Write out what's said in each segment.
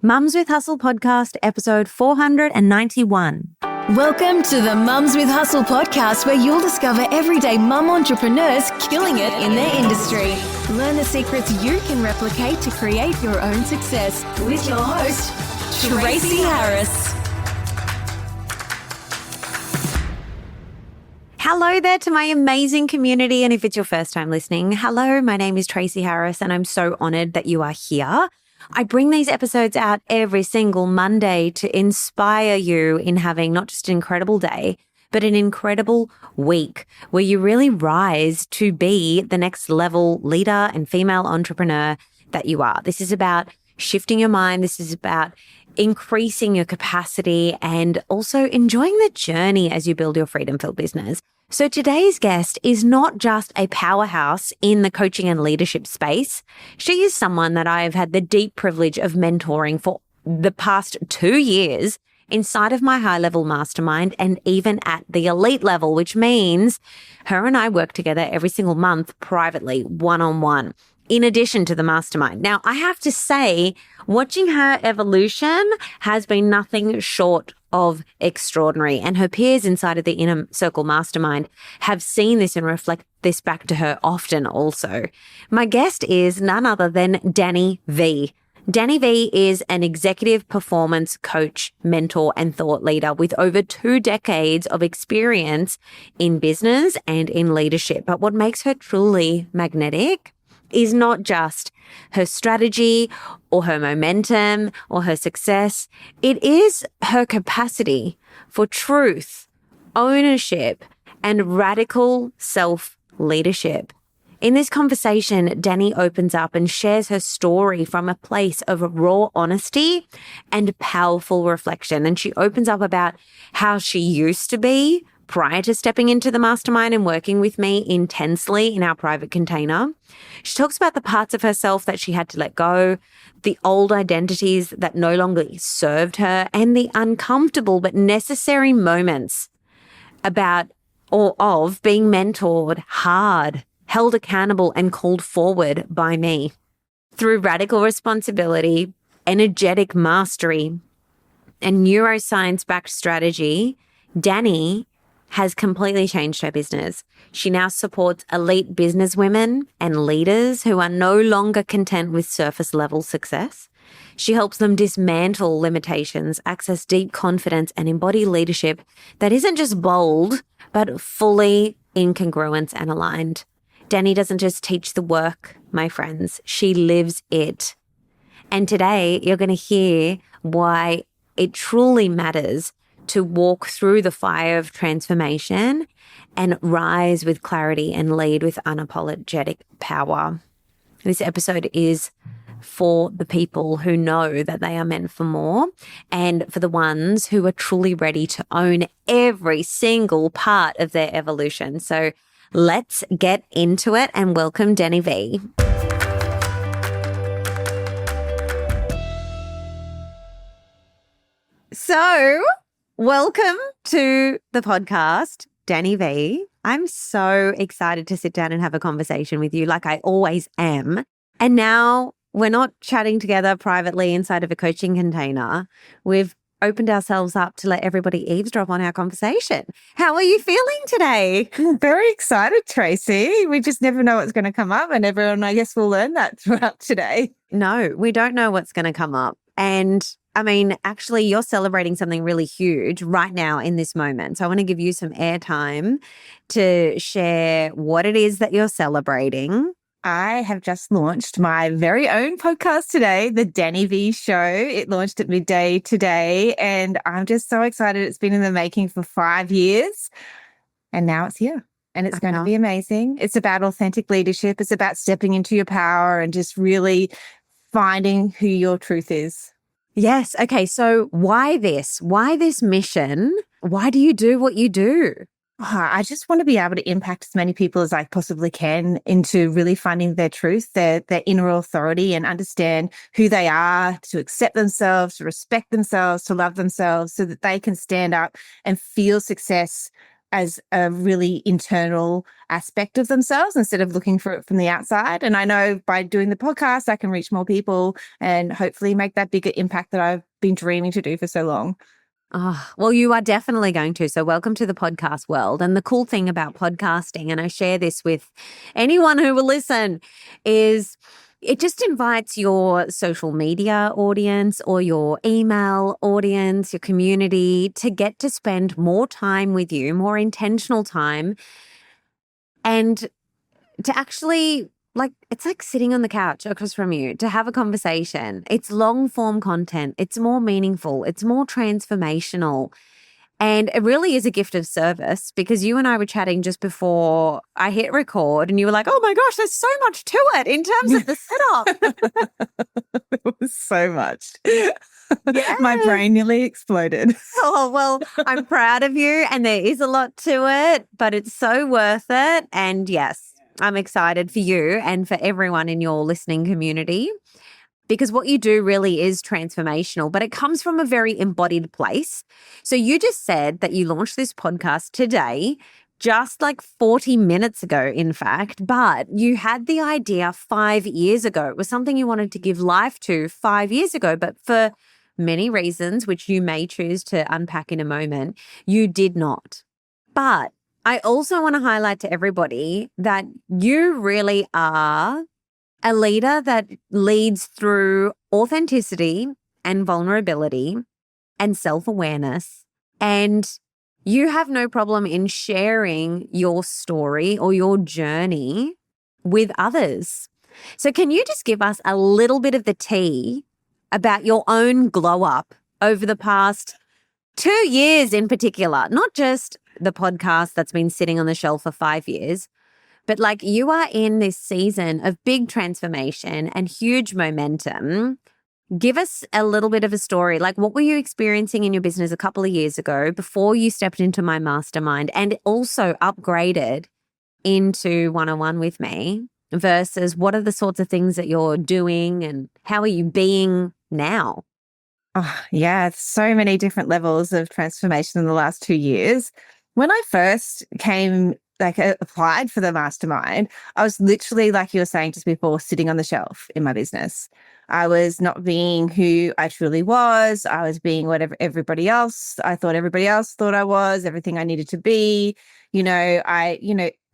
Mums with Hustle podcast, episode 491. Welcome to the Mums with Hustle podcast, where you'll discover everyday mum entrepreneurs killing it in their industry. Learn the secrets you can replicate to create your own success with your host, Tracy Harris. Hello there to my amazing community. And if it's your first time listening, hello, my name is Tracy Harris and I'm so honored that you are here. I bring these episodes out every single Monday to inspire you in having not just an incredible day, but an incredible week where you really rise to be the next level leader and female entrepreneur that you are. This is about shifting your mind. This is about increasing your capacity and also enjoying the journey as you build your freedom-filled business. So today's guest is not just a powerhouse in the coaching and leadership space. She is someone that I've had the deep privilege of mentoring for the past 2 years inside of my high-level mastermind and even at the elite level, which means her and I work together every single month privately, one-on-one, in addition to the mastermind. Now, I have to say, watching her evolution has been nothing short of extraordinary. And her peers inside of the Inner Circle Mastermind have seen this and reflect this back to her often also. My guest is none other than Danni Vee. Danni Vee is an executive performance coach, mentor, and thought leader with over 2 decades of experience in business and in leadership. But what makes her truly magnetic is not just her strategy or her momentum or her success. It is her capacity for truth, ownership, and radical self-leadership. In this conversation, Danni opens up and shares her story from a place of raw honesty and powerful reflection. And she opens up about how she used to be prior to stepping into the mastermind and working with me intensely in our private container. She talks about the parts of herself that she had to let go, the old identities that no longer served her, and the uncomfortable but necessary moments about or of being mentored hard, held accountable, and called forward by me. Through radical responsibility, energetic mastery, and neuroscience-backed strategy, Danni has completely changed her business. She now supports elite businesswomen and leaders who are no longer content with surface level success. She helps them dismantle limitations, access deep confidence, and embody leadership that isn't just bold, but fully incongruence and aligned. Danni doesn't just teach the work, my friends. She lives it. And today you're going to hear why it truly matters to walk through the fire of transformation and rise with clarity and lead with unapologetic power. This episode is for the people who know that they are meant for more and for the ones who are truly ready to own every single part of their evolution. So let's get into it and welcome Danni Vee. So, welcome to the podcast, Danni Vee. I'm so excited to sit down and have a conversation with you like I always am. And now we're not chatting together privately inside of a coaching container. We've opened ourselves up to let everybody eavesdrop on our conversation. How are you feeling today? I'm very excited, Tracy. We just never know what's going to come up, and everyone, I guess, will learn that throughout today. No, we don't know what's going to come up. And I mean, actually, you're celebrating something really huge right now in this moment. So I want to give you some airtime to share what it is that you're celebrating. I have just launched my very own podcast today, the Danni Vee Show. It launched at midday today, and I'm just so excited. It's been in the making for 5 years, and now it's here. And it's going to be amazing. It's about authentic leadership. It's about stepping into your power and just really finding who your truth is. Yes. Okay. So why this? Why this mission? Why do you do what you do? I just want to be able to impact as many people as I possibly can into really finding their truth, their inner authority, and understand who they are, to accept themselves, to respect themselves, to love themselves, so that they can stand up and feel success as a really internal aspect of themselves instead of looking for it from the outside. And I know by doing the podcast, I can reach more people and hopefully make that bigger impact that I've been dreaming to do for so long. Oh, well, you are definitely going to. So welcome to the podcast world. And the cool thing about podcasting, and I share this with anyone who will listen, is it just invites your social media audience or your email audience, your community to get to spend more time with you, more intentional time, and to actually it's like sitting on the couch across from you to have a conversation. It's long form content. It's more meaningful. It's more transformational. And it really is a gift of service because you and I were chatting just before I hit record and you were like, oh my gosh, there's so much to it in terms of the setup. It was so much. Yeah. My brain nearly exploded. Oh, well, I'm proud of you and there is a lot to it, but it's so worth it. And yes, I'm excited for you and for everyone in your listening community because what you do really is transformational, but it comes from a very embodied place. So you just said that you launched this podcast today, just like 40 minutes ago, in fact, but you had the idea 5 years ago. It was something you wanted to give life to 5 years ago, but for many reasons, which you may choose to unpack in a moment, you did not. But I also want to highlight to everybody that you really are a leader that leads through authenticity and vulnerability and self-awareness. And you have no problem in sharing your story or your journey with others. So can you just give us a little bit of the tea about your own glow up over the past 2 years in particular, not just the podcast that's been sitting on the shelf for 5 years, but like you are in this season of big transformation and huge momentum. Give us a little bit of a story. Like what were you experiencing in your business a couple of years ago before you stepped into my mastermind and also upgraded into one-on-one with me versus what are the sorts of things that you're doing and how are you being now? Oh, yeah, so many different levels of transformation in the last 2 years. When I first applied for the mastermind, I was literally, like you were saying just before, sitting on the shelf in my business. I was not being who I truly was. I was being whatever everybody else, I thought everybody else thought I was, everything I needed to be. I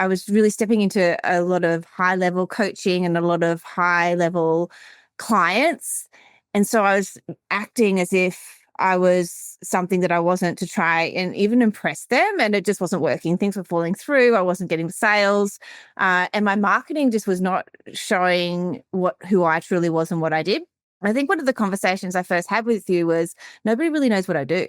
was really stepping into a lot of high level coaching and a lot of high level clients. And so I was acting as if I was something that I wasn't to try and even impress them. And it just wasn't working. Things were falling through. I wasn't getting sales. And my marketing just was not showing who I truly was and what I did. I think one of the conversations I first had with you was nobody really knows what I do.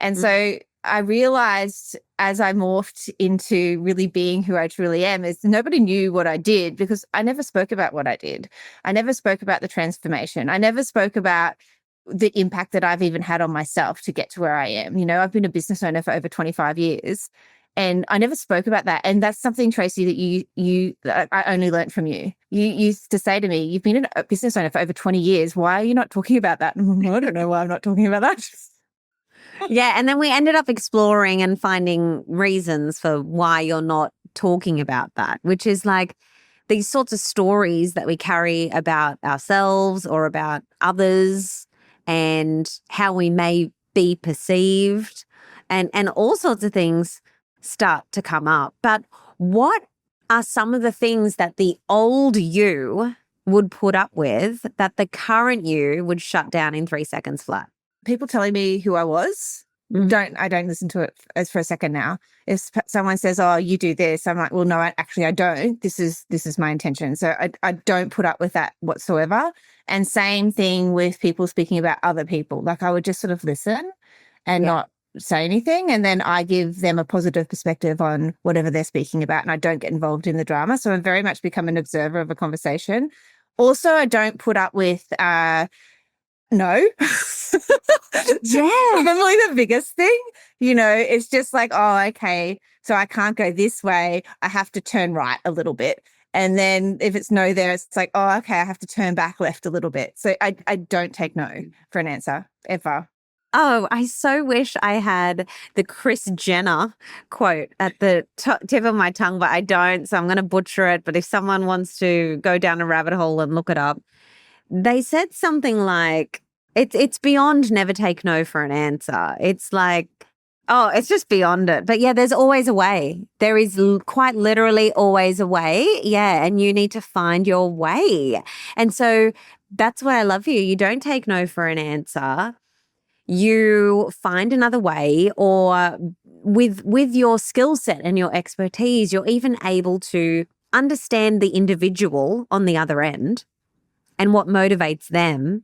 And so I realized as I morphed into really being who I truly am is nobody knew what I did because I never spoke about what I did. I never spoke about the transformation. I never spoke about the impact that I've even had on myself to get to where I am. I've been a business owner for over 25 years and I never spoke about that. And that's something, Tracy, that I only learned from you. You used to say to me, you've been a business owner for over 20 years. Why are you not talking about that? And I don't know why I'm not talking about that. Yeah. And then we ended up exploring and finding reasons for why you're not talking about that, which is like these sorts of stories that we carry about ourselves or about others and how we may be perceived and all sorts of things start to come up. But what are some of the things that the old you would put up with that the current you would shut down in 3 seconds flat? People telling me who I was. I don't listen to it as for a second now. If someone says, oh, you do this, I'm like, well, no, I don't. This is my intention. So I don't put up with that whatsoever. And same thing with people speaking about other people. Like I would just sort of listen and not say anything. And then I give them a positive perspective on whatever they're speaking about. And I don't get involved in the drama. So I've very much become an observer of a conversation. Also, I don't put up with no. Yeah. Probably the biggest thing, it's just like, oh, okay, so I can't go this way. I have to turn right a little bit. And then if it's no there, it's like, oh, okay, I have to turn back left a little bit. So I don't take no for an answer ever. Oh, I so wish I had the Chris Jenner quote at the tip of my tongue, but I don't. So I'm going to butcher it. But if someone wants to go down a rabbit hole and look it up, they said something like, it's beyond never take no for an answer. It's like, oh, it's just beyond it. But yeah, there's always a way. There is quite literally always a way. Yeah. And you need to find your way. And so that's what I love for you. You don't take no for an answer. You find another way, or with your skill set and your expertise, you're even able to understand the individual on the other end and what motivates them,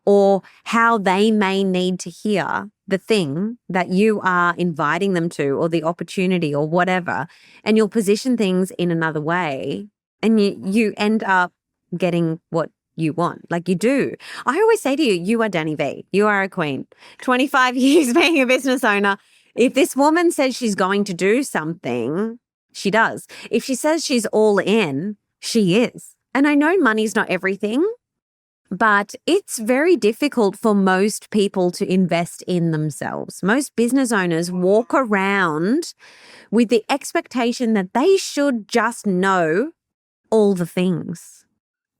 or how they may need to hear the thing that you are inviting them to, or the opportunity or whatever. And you'll position things in another way, and you end up getting what you want. Like you do. I always say to you, you are Danni Vee. You are a queen. 25 years being a business owner. If this woman says she's going to do something, she does. If she says she's all in, she is. And I know money's not everything, but it's very difficult for most people to invest in themselves. Most business owners walk around with the expectation that they should just know all the things.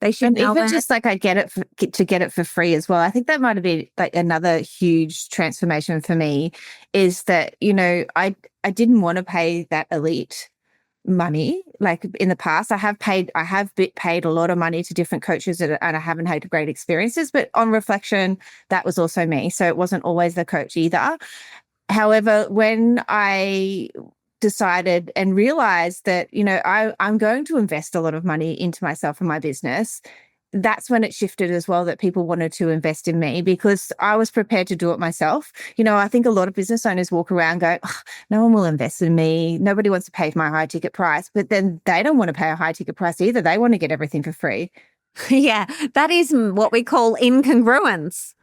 They should and know even it. just like I get it for free as well. I think that might have been like another huge transformation for me, is that, I didn't want to pay that elite money. Like in the past, I have paid a lot of money to different coaches and I haven't had great experiences, but on reflection, that was also me. So it wasn't always the coach either. However, when I decided and realized that, I'm going to invest a lot of money into myself and my business, that's when it shifted as well, that people wanted to invest in me because I was prepared to do it myself. I think a lot of business owners walk around going, oh, no one will invest in me. Nobody wants to pay for my high ticket price, but then they don't want to pay a high ticket price either. They want to get everything for free. Yeah, that is what we call incongruence.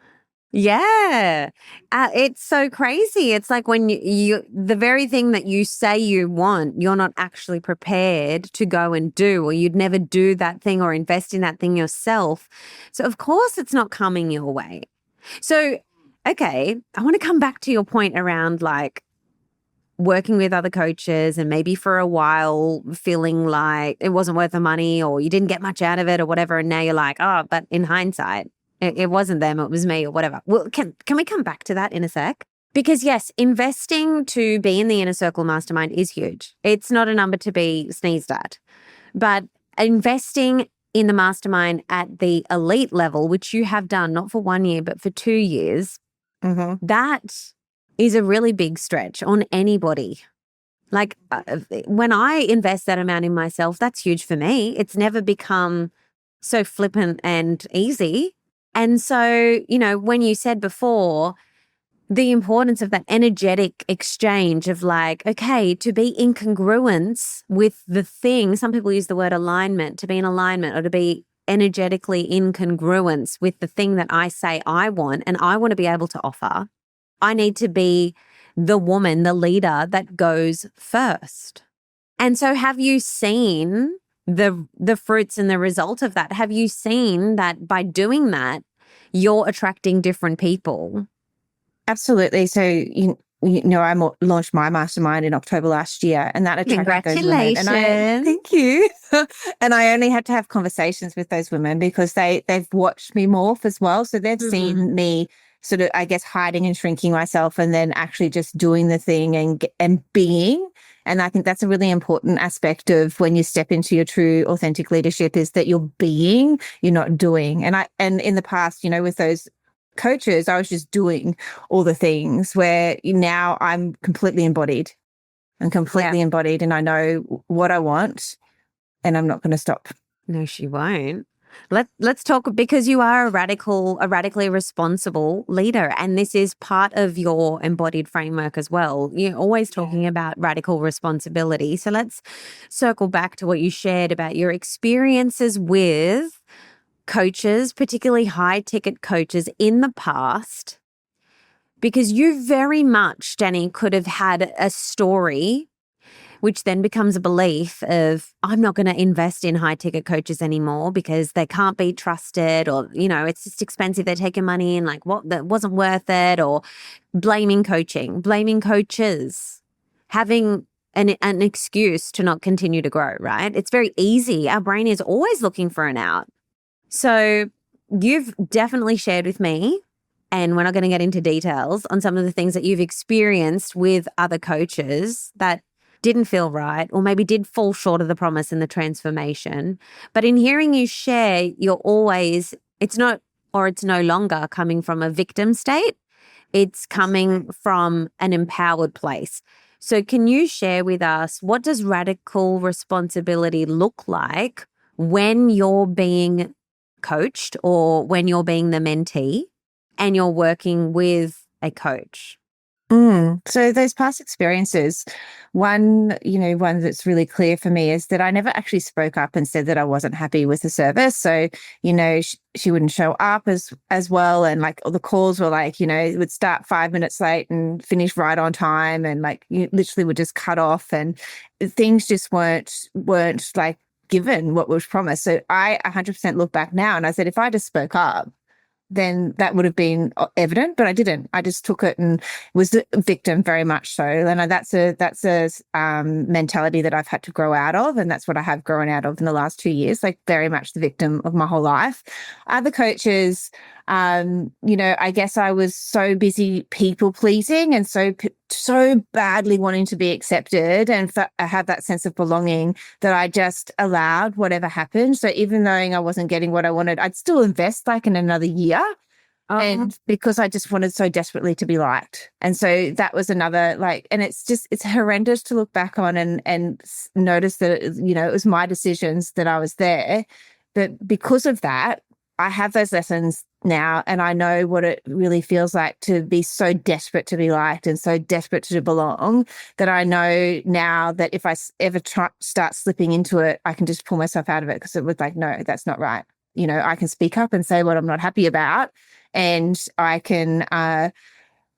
Yeah. It's so crazy. It's like when you the very thing that you say you want, you're not actually prepared to go and do, or you'd never do that thing or invest in that thing yourself. So of course it's not coming your way. So, okay, I want to come back to your point around like working with other coaches and maybe for a while feeling like it wasn't worth the money or you didn't get much out of it or whatever. And now you're like, oh, but in hindsight, it wasn't them, it was me or whatever. Well, can we come back to that in a sec? Because yes, investing to be in the Inner Circle Mastermind is huge. It's not a number to be sneezed at. But investing in the mastermind at the elite level, which you have done not for 1 year, but for 2 years, that is a really big stretch on anybody. Like when I invest that amount in myself, that's huge for me. It's never become so flippant and easy. And so, when you said before, the importance of that energetic exchange of like, okay, to be in congruence with the thing, some people use the word alignment, to be in alignment or to be energetically in congruence with the thing that I say I want and I want to be able to offer. I need to be the woman, the leader that goes first. And so have you seen the fruits and the result of that? Have you seen that by doing that, you're attracting different people? Absolutely. So, I launched my mastermind in October last year, and that attracted those women. Congratulations. Thank you. And I only had to have conversations with those women because they've watched me morph as well. So they've seen me sort of, I guess, hiding and shrinking myself and then actually just doing the thing and being. And I think that's a really important aspect of when you step into your true authentic leadership, is that you're being, you're not doing. And in the past, with those coaches, I was just doing all the things, where now I'm completely embodied. I'm completely embodied and I know what I want and I'm not going to stop. No, she won't. Let's talk, because you are a radically responsible leader, and this is part of your embodied framework as well. You're always talking about radical responsibility. So let's circle back to what you shared about your experiences with coaches, particularly high ticket coaches in the past, because you very much, Danni, could have had a story which then becomes a belief of, I'm not going to invest in high ticket coaches anymore because they can't be trusted, or, it's just expensive. They're taking money and like, what, that wasn't worth it, or blaming coaching, blaming coaches, having an excuse to not continue to grow, right? It's very easy. Our brain is always looking for an out. So you've definitely shared with me, and we're not going to get into details on some of the things that you've experienced with other coaches that didn't feel right, or maybe did fall short of the promise in the transformation. But in hearing you share, it's no longer coming from a victim state. It's coming from an empowered place. So can you share with us, what does radical responsibility look like when you're being coached, or when you're being the mentee and you're working with a coach? So those past experiences, one that's really clear for me is that I never actually spoke up and said that I wasn't happy with the service. So, she wouldn't show up as well. And like all the calls were like, it would start 5 minutes late and finish right on time. And like you literally would just cut off, and things just weren't like given what was promised. So I 100% look back now and I said, if I just spoke up, then that would have been evident, but I didn't. I just took it and was a victim, very much so. And that's a mentality that I've had to grow out of, and that's what I have grown out of in the last 2 years. Like very much the victim of my whole life. Other coaches, I guess I was so busy people pleasing and so badly wanting to be accepted and I have that sense of belonging that I just allowed whatever happened. So even though I wasn't getting what I wanted, I'd still invest like in another year. And because I just wanted so desperately to be liked. And so that was another and it's horrendous to look back on and notice that, it was my decisions that I was there. But because of that, I have those lessons now, and I know what it really feels like to be so desperate to be liked and so desperate to belong, that I know now that if I ever start slipping into it, I can just pull myself out of it, because it was like, no, that's not right. I can speak up and say what I'm not happy about, and I can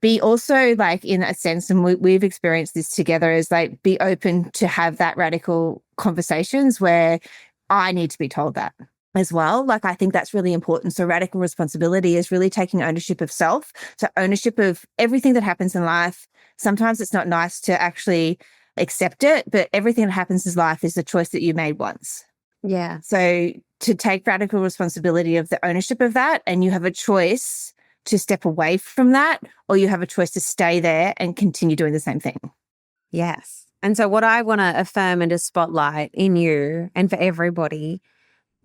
be also like, in a sense, and we've experienced this together, is like be open to have that radical conversations where I need to be told that as well. Like, I think that's really important. So radical responsibility is really taking ownership of self. So ownership of everything that happens in life. Sometimes it's not nice to actually accept it, but everything that happens in life is a choice that you made once. Yeah. So to take radical responsibility of the ownership of that, and you have a choice to step away from that, or you have a choice to stay there and continue doing the same thing. Yes. And so what I want to affirm and to spotlight in you and for everybody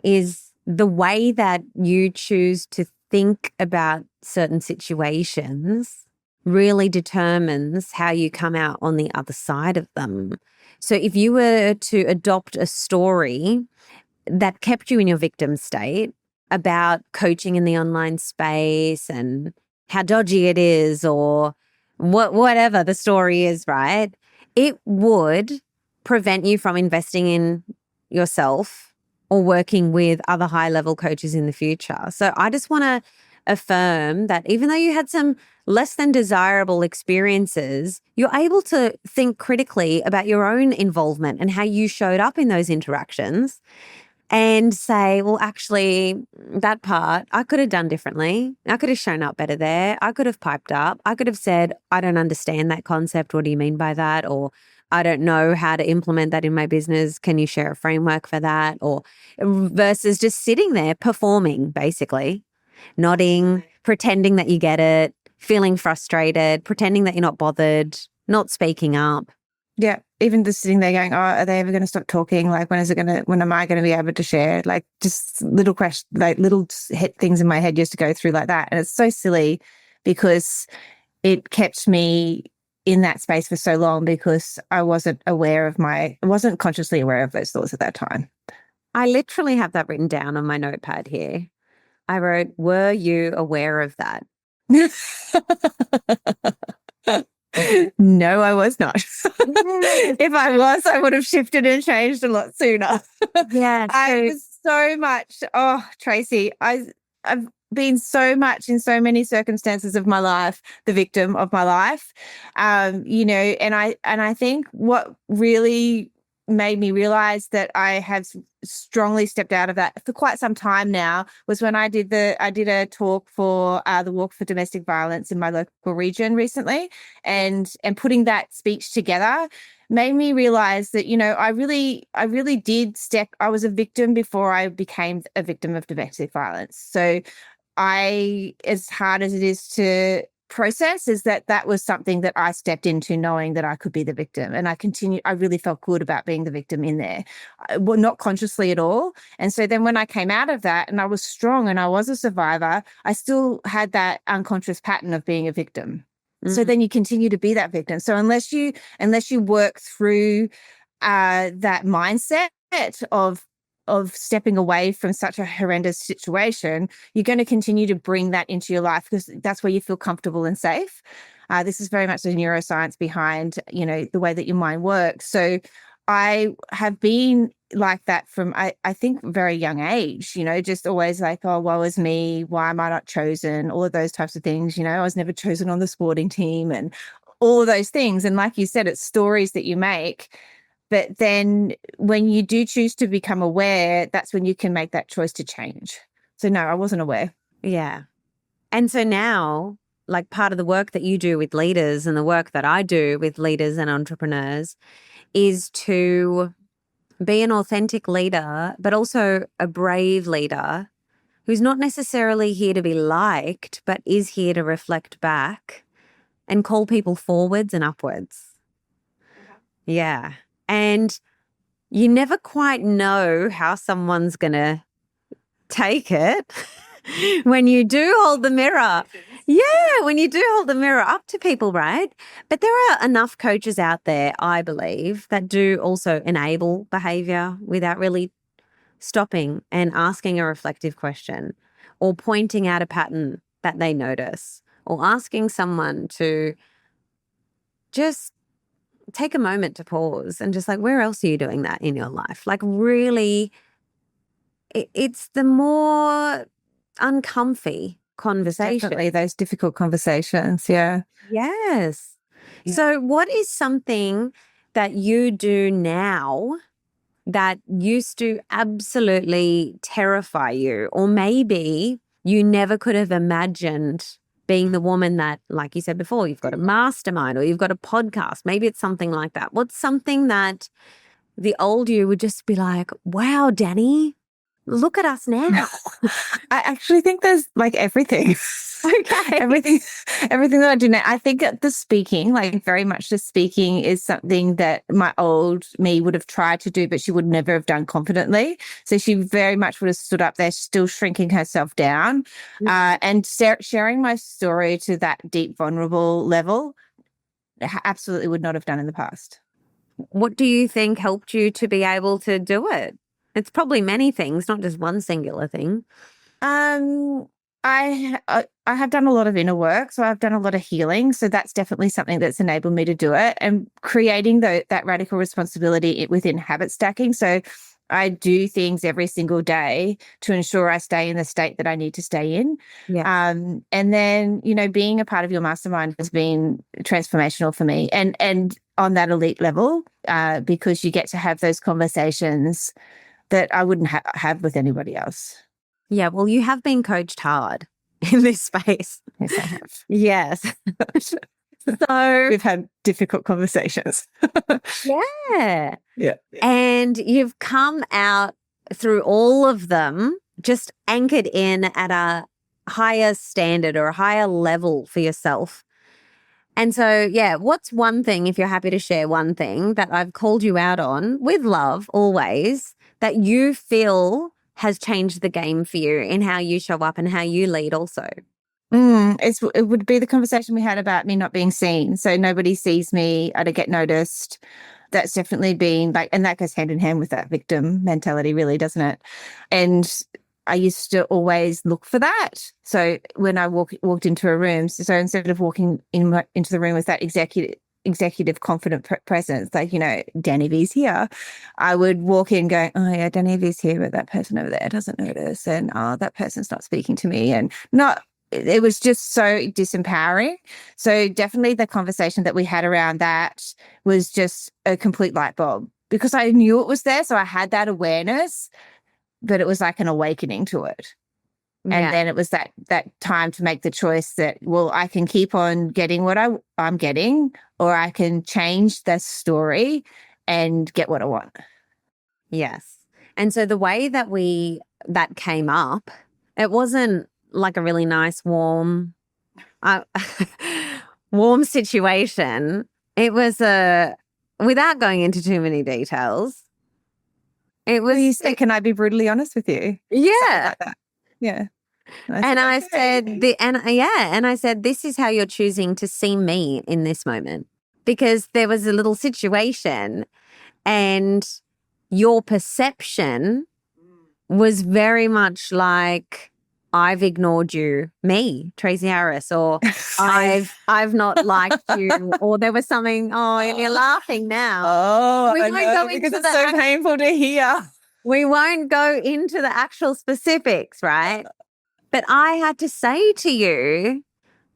is the way that you choose to think about certain situations really determines how you come out on the other side of them. So if you were to adopt a story that kept you in your victim state about coaching in the online space and how dodgy it is, or whatever the story is, right? It would prevent you from investing in yourself or working with other high-level coaches in the future. So I just want to affirm that even though you had some less than desirable experiences, you're able to think critically about your own involvement and how you showed up in those interactions, and say, well, actually, that part I could have done differently. I could have shown up better there. I could have piped up. I could have said, I don't understand that concept. What do you mean by that? Or I don't know how to implement that in my business. Can you share a framework for that? Or versus just sitting there performing, basically, nodding, pretending that you get it, feeling frustrated, pretending that you're not bothered, not speaking up. Yeah. Even just sitting there going, oh, are they ever going to stop talking? Like, when am I going to be able to share? Like, just little questions, like little things in my head just to go through like that. And it's so silly because it kept me in that space for so long, because I wasn't consciously aware of those thoughts at that time. I literally have that written down on my notepad here. I wrote, were you aware of that? No, I was not. If I was, I would have shifted and changed a lot sooner. Yeah. I was so much, Tracy, I've been so much in so many circumstances of my life, the victim of my life. And I think what really made me realize that I have strongly stepped out of that for quite some time now was when I did a talk for the Walk for Domestic Violence in my local region recently, and putting that speech together made me realize that, I really I was a victim before I became a victim of domestic violence. So as hard as it is to process, is that was something that I stepped into knowing that I could be the victim. And I really felt good about being the victim in there, well, not consciously at all. And so then when I came out of that and I was strong and I was a survivor, I still had that unconscious pattern of being a victim. Mm-hmm. So then you continue to be that victim. So unless you work through that mindset of stepping away from such a horrendous situation, you're going to continue to bring that into your life because that's where you feel comfortable and safe. This is very much the neuroscience behind, the way that your mind works. So I have been like that from, I think, very young age, just always like, oh, woe is me. Why am I not chosen? All of those types of things. I was never chosen on the sporting team and all of those things. And like you said, it's stories that you make. But then when you do choose to become aware, that's when you can make that choice to change. So no, I wasn't aware. Yeah. And so now, like part of the work that you do with leaders and the work that I do with leaders and entrepreneurs is to be an authentic leader, but also a brave leader who's not necessarily here to be liked, but is here to reflect back and call people forwards and upwards. Yeah. And you never quite know how someone's going to take it when you do hold the mirror. Yeah, when you do hold the mirror up to people, right? But there are enough coaches out there, I believe, that do also enable behavior without really stopping and asking a reflective question or pointing out a pattern that they notice or asking someone to just take a moment to pause and just like, where else are you doing that in your life? Like really, it's the more uncomfy conversation. Definitely those difficult conversations. Yeah. Yes. Yeah. So what is something that you do now that used to absolutely terrify you, or maybe you never could have imagined being the woman that, like you said before, you've got a mastermind or you've got a podcast. Maybe it's something like that. What's something that the old you would just be like, wow, Danni, look at us now. I actually think there's like everything. Okay. everything that I do now. I think the speaking, like very much the speaking is something that my old me would have tried to do, but she would never have done confidently. So she very much would have stood up there, still shrinking herself down, and sharing my story to that deep, vulnerable level. Absolutely would not have done in the past. What do you think helped you to be able to do it? It's probably many things, not just one singular thing. I have done a lot of inner work, so I've done a lot of healing. So that's definitely something that's enabled me to do it, and creating that radical responsibility within habit stacking. So I do things every single day to ensure I stay in the state that I need to stay in. Yeah. And then, being a part of your mastermind has been transformational for me, and on that elite level, because you get to have those conversations that I wouldn't have with anybody else. Yeah, well, you have been coached hard in this space. Yes, I have. Yes. So we've had difficult conversations. Yeah. Yeah. And you've come out through all of them just anchored in at a higher standard or a higher level for yourself. And so, yeah, what's one thing, if you're happy to share one thing that I've called you out on with love always, that you feel has changed the game for you in how you show up and how you lead also? It would be the conversation we had about me not being seen. So nobody sees me, I don't get noticed. That's definitely been like, and that goes hand in hand with that victim mentality, really, doesn't it? And I used to always look for that. So when I walked into a room, so instead of walking into the room with that executive confident presence, like, Danni Vee's here, I would walk in going, oh yeah, Danni Vee's here, but that person over there doesn't notice. And that person's not speaking to me. And it was just so disempowering. So definitely the conversation that we had around that was just a complete light bulb, because I knew it was there. So I had that awareness, but it was like an awakening to it. And then it was that time to make the choice that, well, I can keep on getting what I'm getting, or I can change the story and get what I want. Yes. And so the way that that came up, it wasn't like a really nice, warm situation. It was without going into too many details. It was. You said, "Can I be brutally honest with you?" Yeah. Like that. Yeah. And I said, this is how you're choosing to see me in this moment, because there was a little situation and your perception was very much like, I've ignored you, me, Tracy Harris, or I've not liked you, or there was something, and you're laughing now. Oh, I know, because it's so painful to hear. We won't go into the actual specifics, right? But I had to say to you,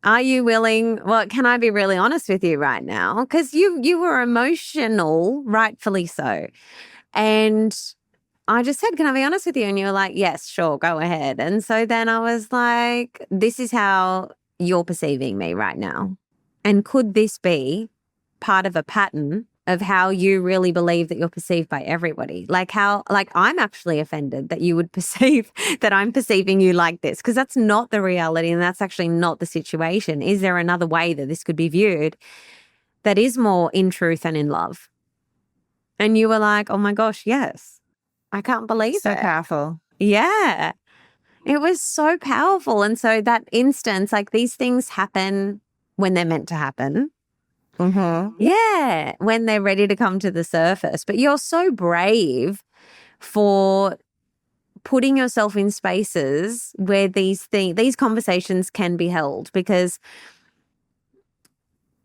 are you willing? Well, can I be really honest with you right now? Because you were emotional, rightfully so. And I just said, can I be honest with you? And you were like, yes, sure, go ahead. And so then I was like, this is how you're perceiving me right now. And could this be part of a pattern of how you really believe that you're perceived by everybody? Like I'm actually offended that you would perceive that I'm perceiving you like this, because that's not the reality and that's actually not the situation. Is there another way that this could be viewed that is more in truth and in love? And you were like, oh my gosh, yes. I can't believe it. So powerful. Yeah. It was so powerful. And so that instance, like, these things happen when they're meant to happen. Mm-hmm. Yeah, when they're ready to come to the surface. But you're so brave for putting yourself in spaces where these conversations can be held, because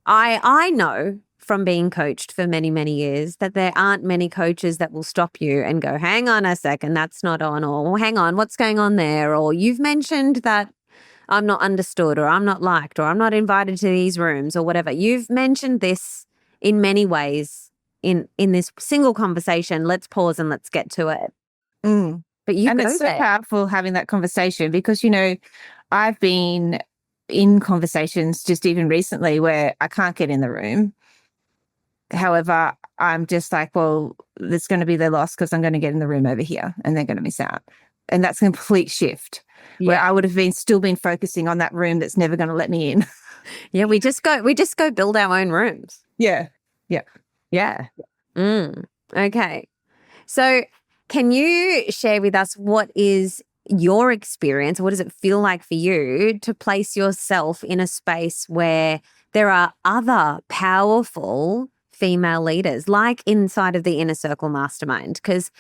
I know from being coached for many, many years that there aren't many coaches that will stop you and go, hang on a second, that's not on, or hang on, what's going on there? Or you've mentioned that I'm not understood, or I'm not liked, or I'm not invited to these rooms, or whatever. You've mentioned this in many ways in this single conversation. Let's pause and let's get to it. Mm. But it's so powerful having that conversation, because, I've been in conversations just even recently where I can't get in the room. However, I'm just like, well, there's going to be their loss because I'm going to get in the room over here and they're going to miss out. And that's a complete shift. Yeah. Where I would have still been focusing on that room that's never going to let me in. Yeah, we just go build our own rooms. Yeah. Yeah. Yeah. Okay. So can you share with us what is your experience? What does it feel like for you to place yourself in a space where there are other powerful female leaders, like inside of the Inner Circle Mastermind? Because,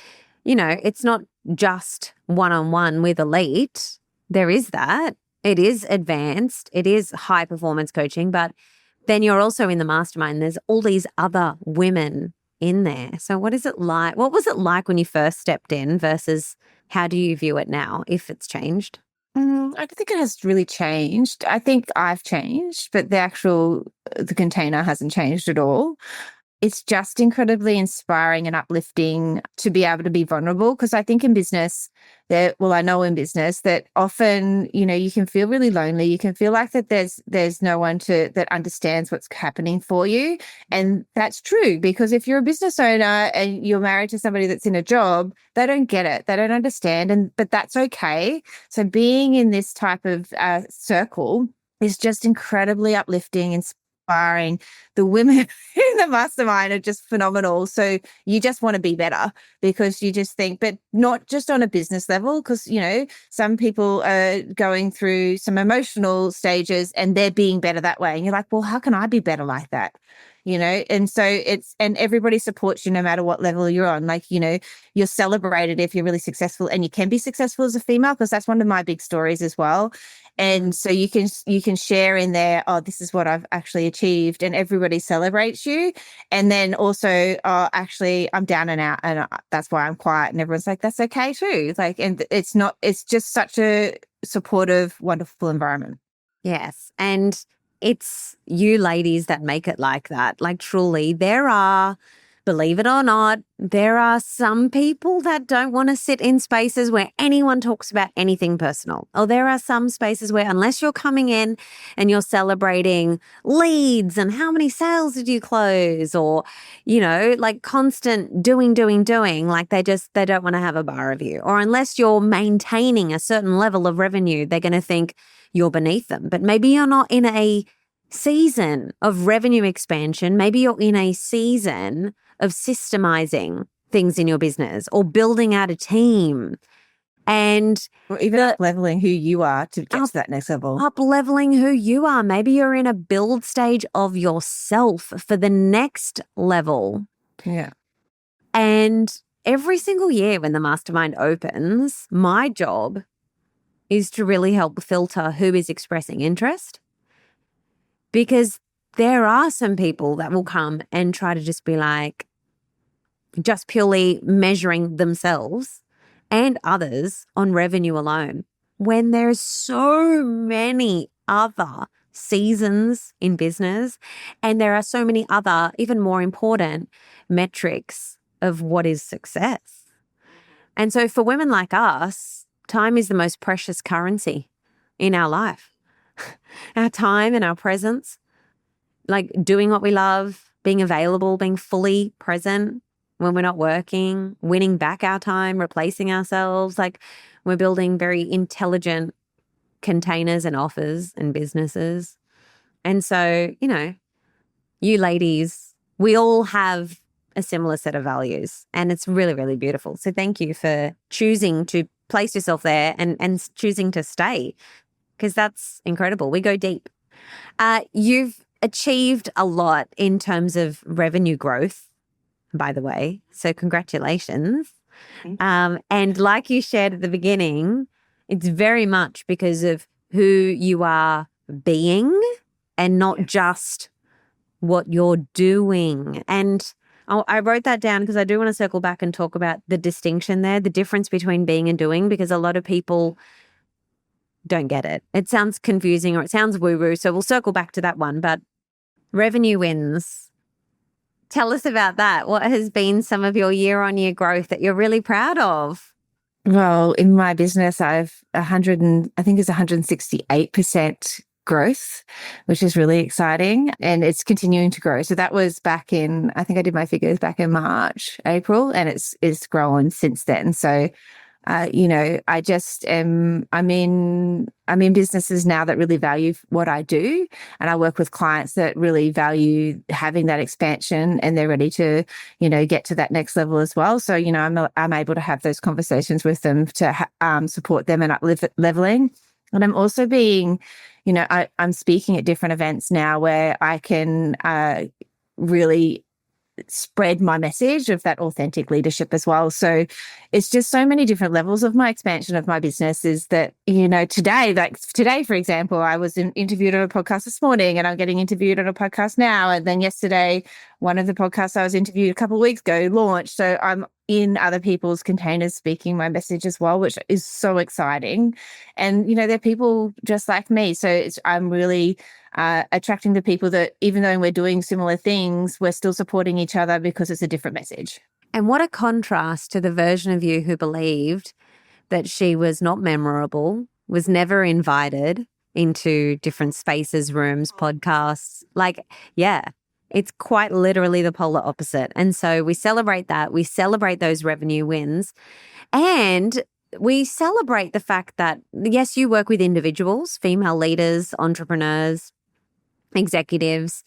it's not just one-on-one with elite. There is that. It is advanced. It is high performance coaching, but then you're also in the mastermind. There's all these other women in there. So what is it like? What was it like when you first stepped in versus how do you view it now, if it's changed? I don't think it has really changed. I think I've changed, but the container hasn't changed at all. It's just incredibly inspiring and uplifting to be able to be vulnerable, because I think in business I know in business that often, you can feel really lonely. You can feel like that there's no one that understands what's happening for you. And that's true, because if you're a business owner and you're married to somebody that's in a job, they don't get it. They don't understand. But that's okay. So being in this type of circle is just incredibly uplifting, inspiring. The women in in the mastermind are just phenomenal. So you just want to be better because you just think, but not just on a business level, because, you know, some people are going through some emotional stages and they're being better that way. And you're like, well, how can I be better like that? You know, and so and everybody supports you no matter what level you're on. Like, you know, you're celebrated if you're really successful, and you can be successful as a female, because that's one of my big stories as well. And so you can share in there, oh, this is what I've actually achieved, and everybody celebrates you. And then also, oh, actually, I'm down and out, and that's why I'm quiet. And everyone's like, that's okay too. Like, and it's just such a supportive, wonderful environment. Yes. And it's you ladies that make it like that. Like, truly, believe it or not, there are some people that don't want to sit in spaces where anyone talks about anything personal. Or there are some spaces where, unless you're coming in and you're celebrating leads and how many sales did you close, or, you know, like constant doing, like they don't want to have a bar of you. Or unless you're maintaining a certain level of revenue, they're going to think you're beneath them. But maybe you're not in a season of revenue expansion. Maybe you're in a season of systemizing things in your business or building out a team, and or even up-leveling who you are to get to that next level. Up-leveling who you are. Maybe you're in a build stage of yourself for the next level. Yeah. And every single year when the mastermind opens, my job is to really help filter who is expressing interest, because there are some people that will come and try to just be like, just purely measuring themselves and others on revenue alone, when there's so many other seasons in business, and there are so many other, even more important metrics of what is success. And so for women like us, time is the most precious currency in our life. Our time and our presence, like doing what we love, being available, being fully present when we're not working, winning back our time, replacing ourselves. Like, we're building very intelligent containers and offers and businesses. And so, you know, you ladies, we all have a similar set of values, and it's really, really beautiful. So thank you for choosing to place yourself there and choosing to stay, because that's incredible. We go deep. You've achieved a lot in terms of revenue growth, by the way. So congratulations. And like you shared at the beginning, it's very much because of who you are being and not just what you're doing. And I wrote that down because I do want to circle back and talk about the distinction there, the difference between being and doing, because a lot of people don't get it. It sounds confusing or it sounds woo-woo. So we'll circle back to that one. But revenue wins. Tell us about that. What has been some of your year-on-year growth that you're really proud of? Well, in my business, I think it's 168% growth, which is really exciting, and it's continuing to grow. So that was back in, I think I did my figures back in March, April, and it's grown since then. So, you know, I'm in businesses now that really value what I do, and I work with clients that really value having that expansion, and they're ready to, you know, get to that next level as well. So, you know, I'm able to have those conversations with them to support them and leveling. And I'm also being, you know, I'm speaking at different events now where I can really spread my message of that authentic leadership as well. So it's just so many different levels of my expansion of my business is that, you know, today, for example, I was interviewed on a podcast this morning, and I'm getting interviewed on a podcast now. And then yesterday, one of the podcasts I was interviewed a couple of weeks ago launched. So I'm in other people's containers speaking my message as well, which is so exciting. And, you know, they're people just like me. So I'm really attracting the people that, even though we're doing similar things, we're still supporting each other because it's a different message. And what a contrast to the version of you who believed that she was not memorable, was never invited into different spaces, rooms, podcasts. Like, yeah, it's quite literally the polar opposite. And so we celebrate that. We celebrate those revenue wins. And we celebrate the fact that, yes, you work with individuals, female leaders, entrepreneurs, executives,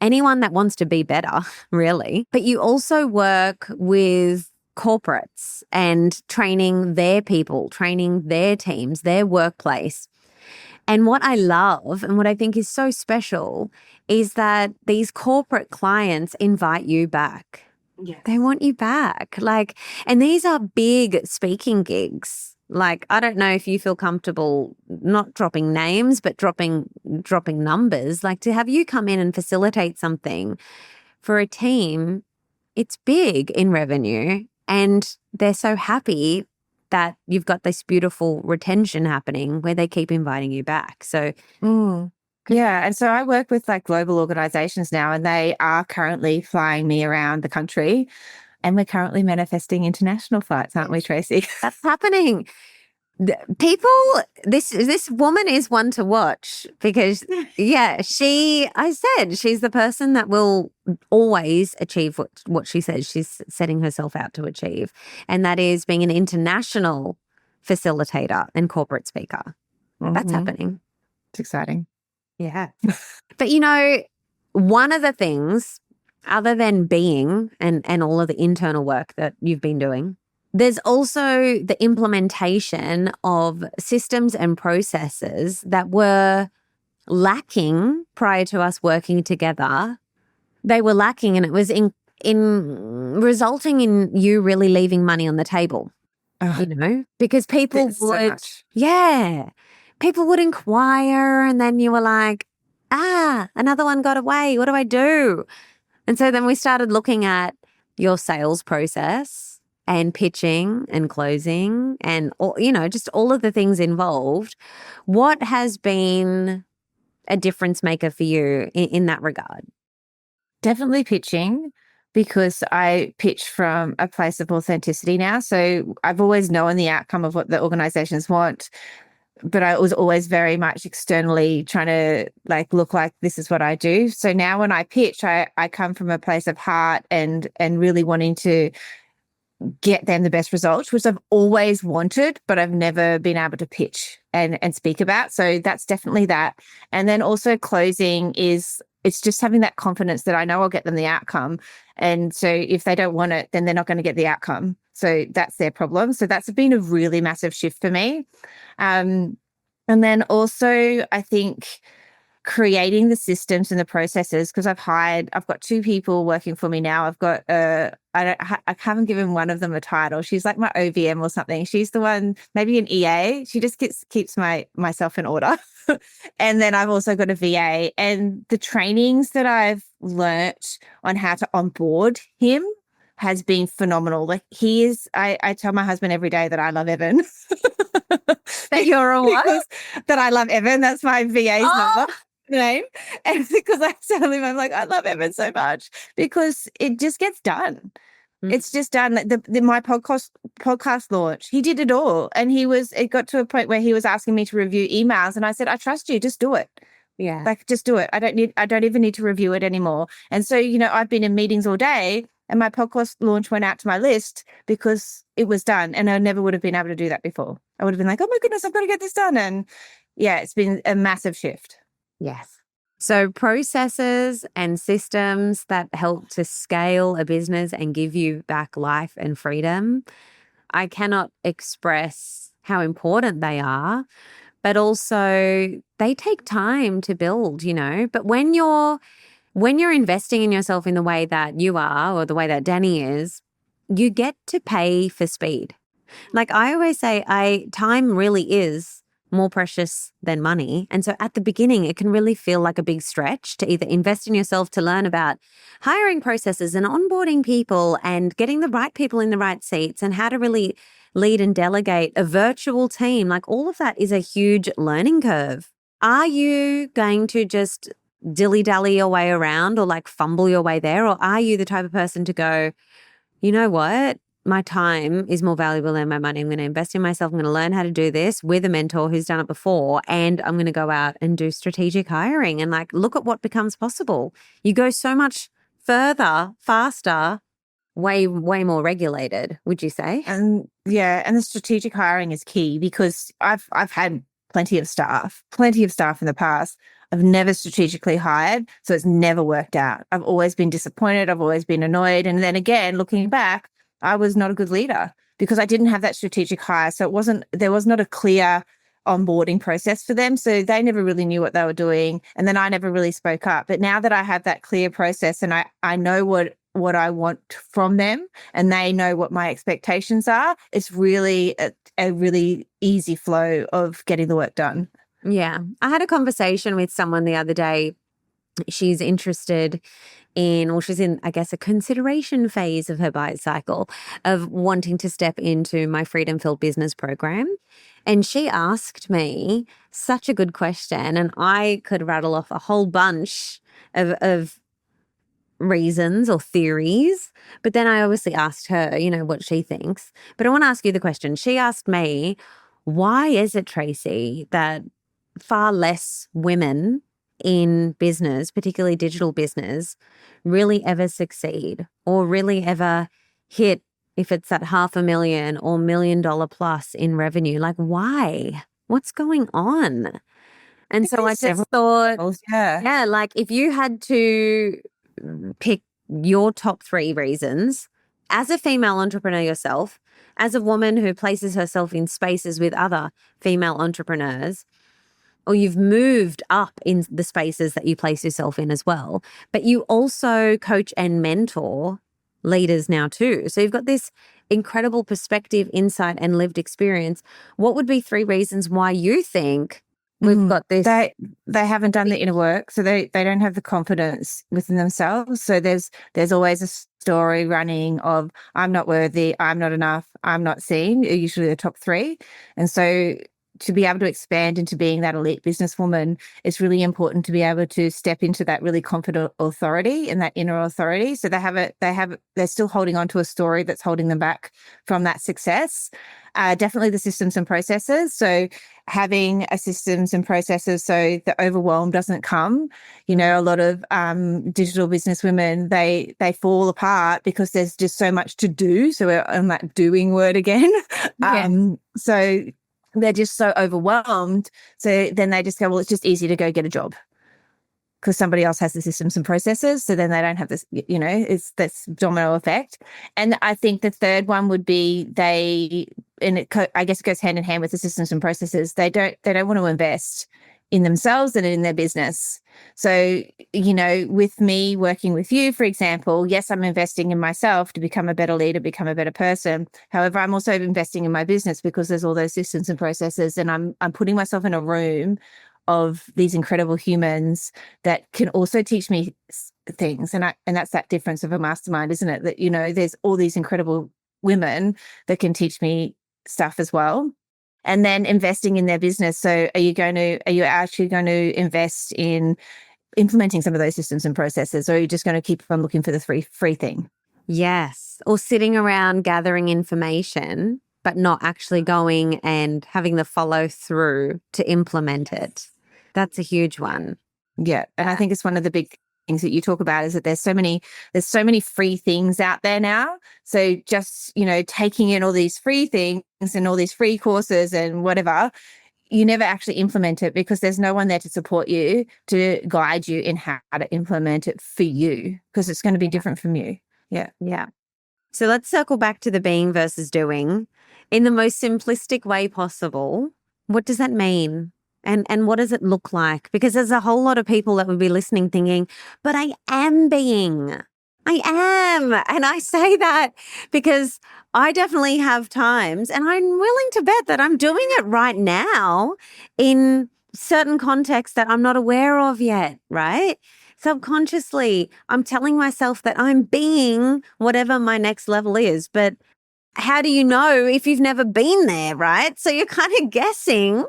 anyone that wants to be better, really. But you also work with corporates and training their people, training their teams, their workplace. And what I love and what I think is so special is that these corporate clients invite you back. Yes. They want you back. Like, and these are big speaking gigs. Like, I don't know if you feel comfortable not dropping names, but dropping numbers. Like, to have you come in and facilitate something for a team, it's big in revenue. And they're so happy that you've got this beautiful retention happening where they keep inviting you back. So, yeah. And so I work with like global organizations now, and they are currently flying me around the country. And we're currently manifesting international flights, aren't we, Tracy? that's happening. People, this woman is one to watch because, yeah, she's the person that will always achieve what she says she's setting herself out to achieve. And that is being an international facilitator and corporate speaker. That's happening. It's exciting. Yeah. But, you know, one of the things, other than being and all of the internal work that you've been doing, there's also the implementation of systems and processes that were lacking prior to us working together. They were lacking, and it was in resulting in you really leaving money on the table, you know, because people would, people would inquire, and then you were like, another one got away. What do I do? And so then we started looking at your sales process and pitching and closing and, you know, just all of the things involved. What has been a difference maker for you in that regard? Definitely pitching, because I pitch from a place of authenticity now. So I've always known the outcome of what the organizations want, but I was always very much externally trying to like look like this is what I do. So now when I pitch, I come from a place of heart and really wanting to get them the best results, which I've always wanted, but I've never been able to pitch and speak about. So that's definitely that. And then also closing it's just having that confidence that I know I'll get them the outcome. And so if they don't want it, then they're not going to get the outcome. So that's their problem. So that's been a really massive shift for me. And then also I think creating the systems and the processes, because I've got 2 people working for me now. I've got I haven't given one of them a title. She's like my OVM or something. She's the one, maybe an EA. She just keeps myself in order. And then I've also got a VA, and the trainings that I've learnt on how to onboard him has been phenomenal. Like I tell my husband every day that I love Evan. That you're a what? That I love Evan. That's my VA's number. Name. And because I tell him, I'm like, I love Evan so much, because it just gets done. It's just done. Like my podcast launch, he did it all. And it got to a point where he was asking me to review emails, and I said, I trust you, just do it. Yeah. Like, just do it. I don't even need to review it anymore. And so, you know, I've been in meetings all day, and my podcast launch went out to my list because it was done. And I never would have been able to do that before. I would have been like, oh my goodness, I've got to get this done. And yeah, it's been a massive shift. Yes. So processes and systems that help to scale a business and give you back life and freedom, I cannot express how important they are, but also they take time to build, you know. But when you're investing in yourself in the way that you are, or the way that Danni is, you get to pay for speed. Like I always say, time really is more precious than money. And so at the beginning, it can really feel like a big stretch to either invest in yourself to learn about hiring processes and onboarding people and getting the right people in the right seats and how to really lead and delegate a virtual team. Like all of that is a huge learning curve. Are you going to just dilly-dally your way around or like fumble your way there? Or are you the type of person to go, you know what? My time is more valuable than my money. I'm going to invest in myself. I'm going to learn how to do this with a mentor who's done it before. And I'm going to go out and do strategic hiring and like look at what becomes possible. You go so much further, faster, way more regulated, would you say? And yeah, and the strategic hiring is key, because I've had plenty of staff in the past. I've never strategically hired, so it's never worked out. I've always been disappointed. I've always been annoyed. And then again, looking back, I was not a good leader because I didn't have that strategic hire. So there was not a clear onboarding process for them. So they never really knew what they were doing. And then I never really spoke up. But now that I have that clear process and I know what I want from them and they know what my expectations are, it's really a really easy flow of getting the work done. Yeah. I had a conversation with someone the other day. She's interested in, or she's in, I guess, a consideration phase of her bite cycle of wanting to step into my Freedom Filled Business program. And she asked me such a good question, and I could rattle off a whole bunch of reasons or theories. But then I obviously asked her, what she thinks. But I want to ask you the question. She asked me, why is it, Tracy, that far less women in business, particularly digital business, really ever succeed or really ever hit, if it's at $500,000 or $1 million plus in revenue? Like, why? What's going on? And so I just thought, like if you had to pick your top 3 reasons as a female entrepreneur yourself, as a woman who places herself in spaces with other female entrepreneurs, or you've moved up in the spaces that you place yourself in as well, but you also coach and mentor leaders now too. So you've got this incredible perspective, insight, and lived experience. What would be 3 reasons why you think we've got this? They haven't done the inner work, so they don't have the confidence within themselves. So there's always a story running of I'm not worthy, I'm not enough, I'm not seen, usually the top 3. And so to be able to expand into being that elite businesswoman, it's really important to be able to step into that really confident authority and that inner authority. So they're still holding on to a story that's holding them back from that success. Definitely the systems and processes. So having a systems and processes so the overwhelm doesn't come. A lot of digital business women, they fall apart because there's just so much to do. So we're on that doing word again. So they're just so overwhelmed. So then they just go, well, it's just easy to go get a job because somebody else has the systems and processes. So then they don't have this, it's this domino effect. And I think the third one would be I guess it goes hand in hand with the systems and processes. They don't want to invest in themselves and in their business. So, with me working with you, for example, yes, I'm investing in myself to become a better leader, become a better person. However, I'm also investing in my business because there's all those systems and processes, and I'm putting myself in a room of these incredible humans that can also teach me things. And that's that difference of a mastermind, isn't it? That, there's all these incredible women that can teach me stuff as well. And then investing in their business. So are you actually going to invest in implementing some of those systems and processes, or are you just going to keep on looking for the free thing? Yes. Or sitting around gathering information, but not actually going and having the follow through to implement it. That's a huge one. Yeah. And I think it's one of the big things that you talk about is that there's so many free things out there now. So just, taking in all these free things and all these free courses and whatever, you never actually implement it because there's no one there to support you, to guide you in how to implement it for you, because it's going to be different from you. Yeah. Yeah. So let's circle back to the being versus doing in the most simplistic way possible. What does that mean? And what does it look like? Because there's a whole lot of people that would be listening thinking, but I am being. I am. And I say that because I definitely have times, and I'm willing to bet that I'm doing it right now in certain contexts that I'm not aware of yet, right? Subconsciously, I'm telling myself that I'm being whatever my next level is. But how do you know if you've never been there, right? So you're kind of guessing.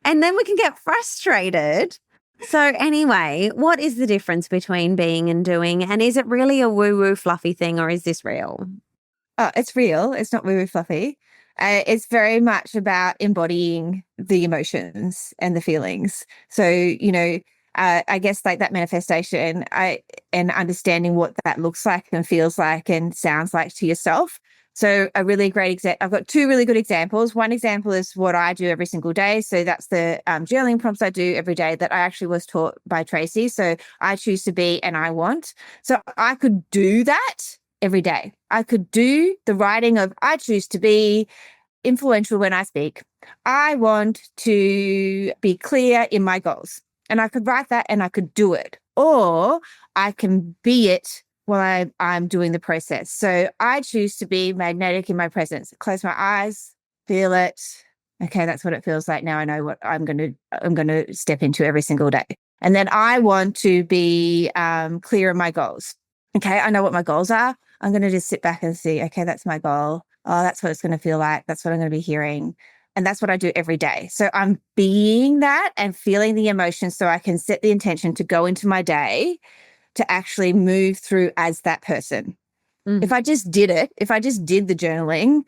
And then we can get frustrated. So anyway, what is the difference between being and doing? And is it really a woo-woo fluffy thing, or is this real? Oh, it's real. It's not woo-woo fluffy. It's very much about embodying the emotions and the feelings. So, I guess like that manifestation and understanding what that looks like and feels like and sounds like to yourself. So a really great example, I've got two really good examples. One example is what I do every single day. So that's the journaling prompts I do every day that I actually was taught by Tracy. So I choose to be and I want. So I could do that every day. I could do the writing of I choose to be influential when I speak. I want to be clear in my goals. And I could write that and I could do it. Or I can be it while I'm doing the process. So I choose to be magnetic in my presence. Close my eyes, feel it. Okay, that's what it feels like now. I know what I'm going to step into every single day. And then I want to be clear in my goals. Okay, I know what my goals are. I'm going to just sit back and see, okay, that's my goal. Oh, that's what it's going to feel like. That's what I'm going to be hearing. And that's what I do every day. So I'm being that and feeling the emotions so I can set the intention to go into my day to actually move through as that person. If I just did it, if I just did the journaling,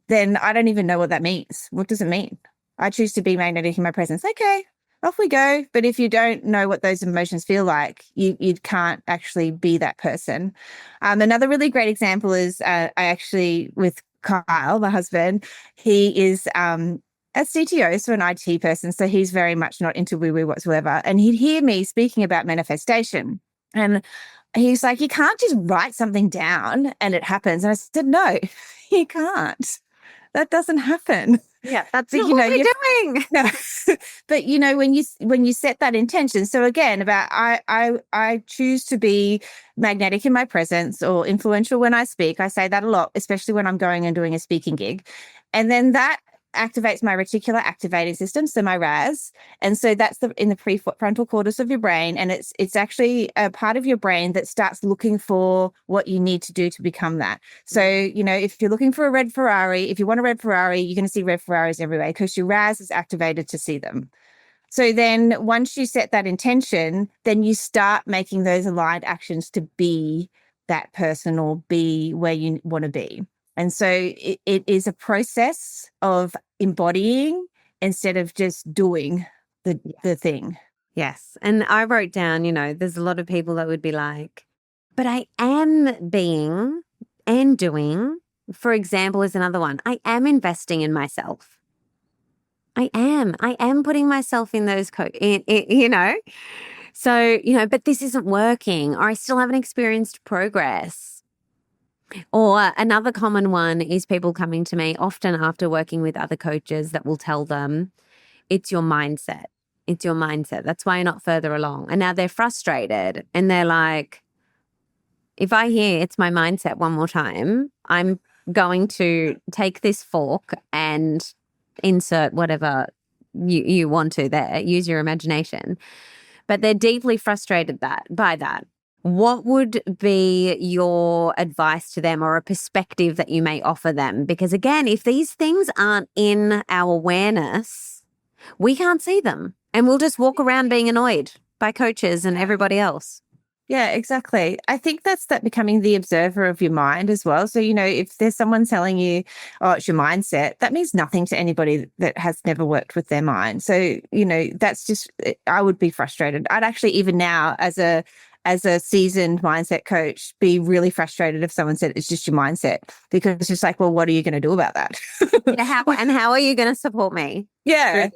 then I don't even know what that means. What does it mean? I choose to be magnetic in my presence. Okay, off we go. But if you don't know what those emotions feel like, you can't actually be that person. Another really great example is I actually, with Kyle, my husband, he is a CTO, so an IT person. So he's very much not into woo-woo whatsoever. And he'd hear me speaking about manifestation. And he's like, you can't just write something down and it happens. And I said, no, you can't. That doesn't happen. Yeah, that's not what we're doing. No. But when you set that intention. So again, about I choose to be magnetic in my presence or influential when I speak. I say that a lot, especially when I'm going and doing a speaking gig. And then that activates my reticular activating system, so my RAS. And so that's in the prefrontal cortex of your brain. And it's actually a part of your brain that starts looking for what you need to do to become that. So, if you're looking for a red Ferrari, if you want a red Ferrari, you're going to see red Ferraris everywhere because your RAS is activated to see them. So then once you set that intention, then you start making those aligned actions to be that person or be where you want to be. And so it is a process of embodying instead of just doing the thing. Yes. And I wrote down, there's a lot of people that would be like, but I am being and doing, for example, is another one. I am investing in myself. I am putting myself in those, So, but this isn't working, or I still haven't experienced progress. Or another common one is people coming to me often after working with other coaches that will tell them, it's your mindset. It's your mindset. That's why you're not further along. And now they're frustrated and they're like, if I hear it's my mindset one more time, I'm going to take this fork and insert whatever you want to there. Use your imagination. But they're deeply frustrated by that. What would be your advice to them or a perspective that you may offer them? Because again, if these things aren't in our awareness, we can't see them and we'll just walk around being annoyed by coaches and everybody else. Yeah, exactly. I think that's becoming the observer of your mind as well. So, if there's someone telling you, oh, it's your mindset, that means nothing to anybody that has never worked with their mind. So, that's just, I would be frustrated. I'd actually, even now as a seasoned mindset coach, be really frustrated if someone said it's just your mindset, because it's just like, well, what are you going to do about that? How are you going to support me? Yeah.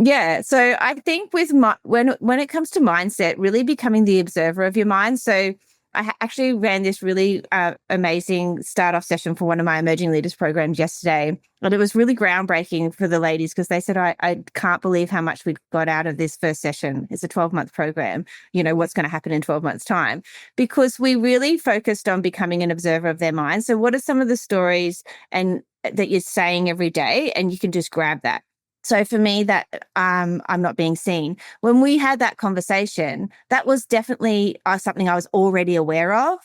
Yeah. So I think with when it comes to mindset, really becoming the observer of your mind. So I actually ran this really amazing start-off session for one of my emerging leaders programs yesterday. And it was really groundbreaking for the ladies because they said, I can't believe how much we got out of this first session. It's a 12-month program. What's going to happen in 12 months' time? Because we really focused on becoming an observer of their mind. So what are some of the stories and that you're saying every day? And you can just grab that. So for me, that I'm not being seen. When we had that conversation, that was definitely something I was already aware of.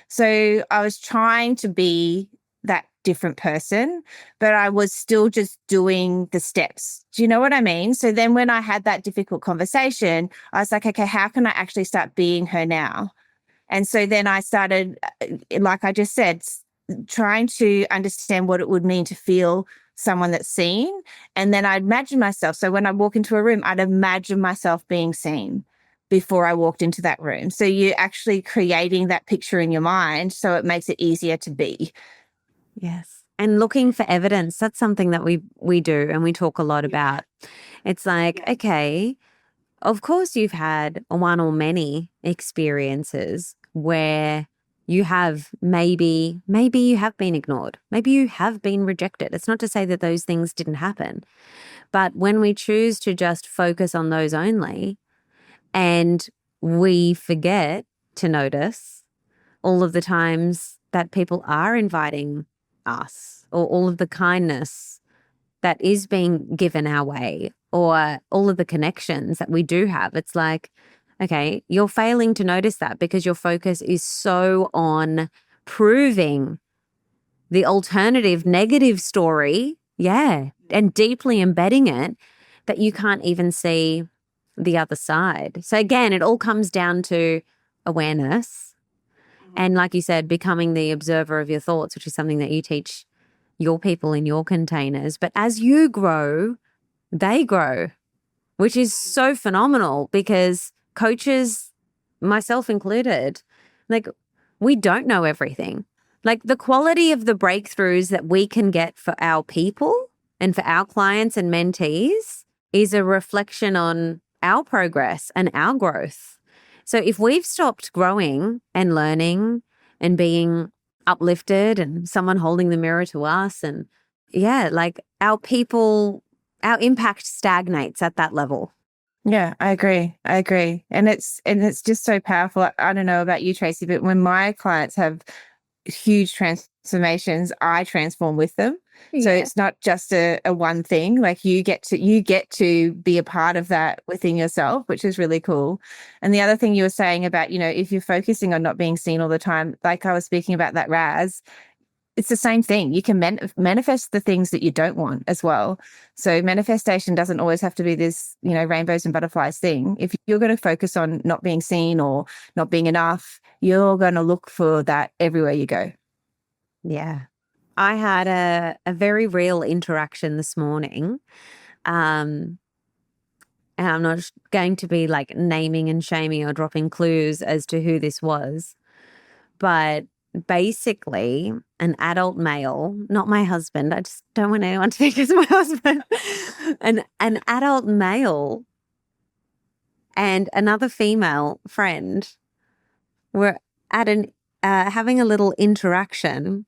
So I was trying to be that different person, but I was still just doing the steps. Do you know what I mean? So then when I had that difficult conversation, I was like, okay, how can I actually start being her now? And so then I started, like I just said, trying to understand what it would mean to feel someone that's seen. And then I'd imagine myself. So when I walk into a room, I'd imagine myself being seen before I walked into that room. So you're actually creating that picture in your mind so it makes it easier to be. Yes. And looking for evidence, that's something that we do and we talk a lot about. It's like, okay, of course you've had one or many experiences where you have maybe you have been ignored. Maybe you have been rejected. It's not to say that those things didn't happen. But when we choose to just focus on those only and we forget to notice all of the times that people are inviting us or all of the kindness that is being given our way or all of the connections that we do have, it's like, okay, you're failing to notice that because your focus is so on proving the alternative negative story, and deeply embedding it that you can't even see the other side. So again, it all comes down to awareness and, like you said, becoming the observer of your thoughts, which is something that you teach your people in your containers. But as you grow, they grow, which is so phenomenal because coaches, myself included, like we don't know everything. Like the quality of the breakthroughs that we can get for our people and for our clients and mentees is a reflection on our progress and our growth. So if we've stopped growing and learning and being uplifted and someone holding the mirror to us and like our people, our impact stagnates at that level. Yeah, I agree. And it's just so powerful. I don't know about you, Tracy, but when my clients have huge transformations, I transform with them. So it's not just a one thing. Like you get to be a part of that within yourself, which is really cool. And the other thing you were saying about, if you're focusing on not being seen all the time, like I was speaking about that Raz, it's the same thing. You can manifest the things that you don't want as well. So manifestation doesn't always have to be this, rainbows and butterflies thing. If you're going to focus on not being seen or not being enough, you're going to look for that everywhere you go. Yeah. I had a very real interaction this morning. And I'm not going to be like naming and shaming or dropping clues as to who this was. But basically, an adult male, not my husband. I just don't want anyone to think it's my husband. An adult male and another female friend were at having a little interaction,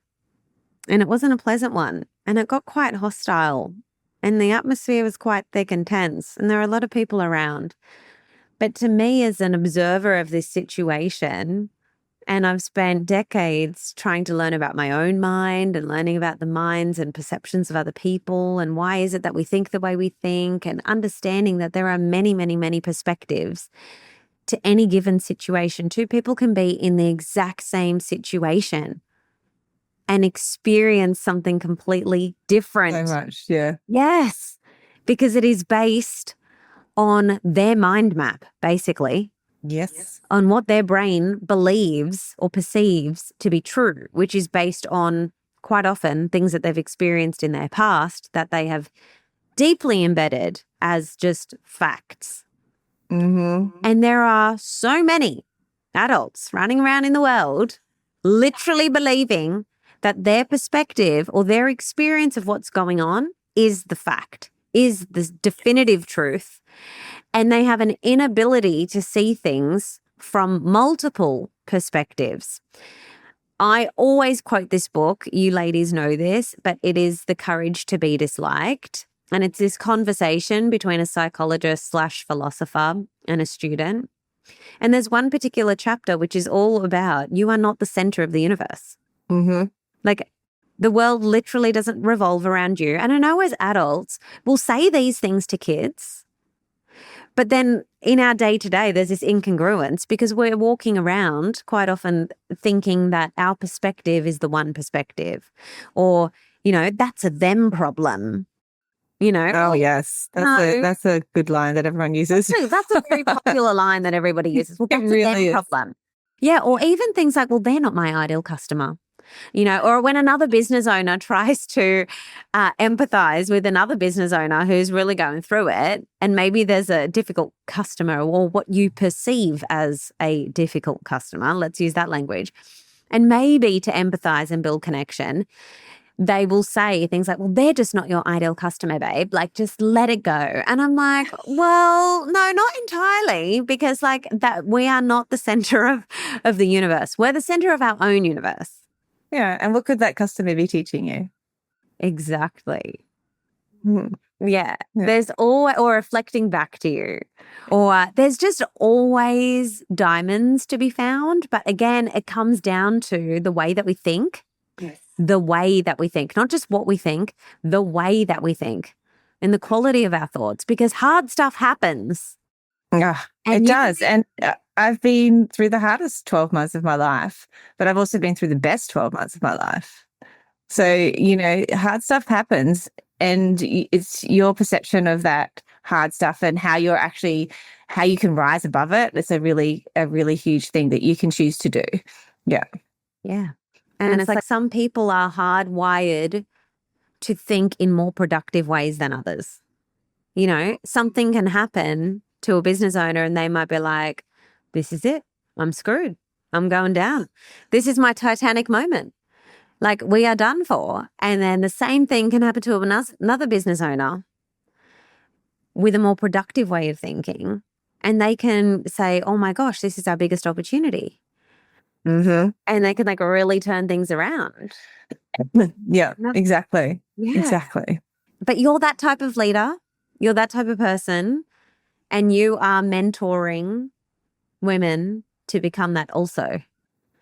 and it wasn't a pleasant one, and it got quite hostile, and the atmosphere was quite thick and tense, and there were a lot of people around. But to me, as an observer of this situation, and I've spent decades trying to learn about my own mind and learning about the minds and perceptions of other people and why is it that we think the way we think, and understanding that there are many, many, many perspectives to any given situation. Two people can be in the exact same situation and experience something completely different. So much, yeah. Yes, because it is based on their mind map, basically. Yes. On what their brain believes or perceives to be true, which is based on quite often things that they've experienced in their past that they have deeply embedded as just facts. Mm-hmm. And there are so many adults running around in the world literally believing that their perspective or their experience of what's going on is the fact, is the definitive truth. And they have an inability to see things from multiple perspectives. I always quote this book. You ladies know this, but it is The Courage to Be Disliked. And it's this conversation between a psychologist / philosopher and a student. And there's one particular chapter which is all about you are not the center of the universe. Mm-hmm. Like the world literally doesn't revolve around you. And I know as adults, we'll say these things to kids, but then in our day-to-day, there's this incongruence because we're walking around quite often thinking that our perspective is the one perspective or, that's a them problem, Oh, yes. That's a good line that everyone uses. That's a very popular line that everybody uses. Well, that's really a them is. problem. Yeah, or even things like, well, they're not my ideal customer. Or when another business owner tries to empathize with another business owner who's really going through it, and maybe there's a difficult customer or what you perceive as a difficult customer, let's use that language, and maybe to empathize and build connection, they will say things like, well, they're just not your ideal customer, babe. Like, just let it go. And I'm like, well, no, not entirely, because like that we are not the center of the universe. We're the center of our own universe. Yeah. And what could that customer be teaching you? Exactly. Hmm. Yeah. Yeah. There's always, or reflecting back to you, or there's just always diamonds to be found. But again, it comes down to the way that we think. Yes. The way that we think, not just what we think, the way that we think and the quality of our thoughts, because hard stuff happens. Yeah, it does. And I've been through the hardest 12 months of my life, but I've also been through the best 12 months of my life. So, hard stuff happens, and it's your perception of that hard stuff and how you can rise above it. It's a really huge thing that you can choose to do. Yeah. Yeah. And it's like some people are hardwired to think in more productive ways than others. Something can happen to a business owner and they might be like, this is it. I'm screwed. I'm going down. This is my Titanic moment. Like, we are done for. And then the same thing can happen to another business owner with a more productive way of thinking. And they can say, oh my gosh, this is our biggest opportunity. Mm-hmm. And they can like really turn things around. Yeah, exactly. Yeah. Exactly. But you're that type of leader. You're that type of person. And you are mentoring women to become that also.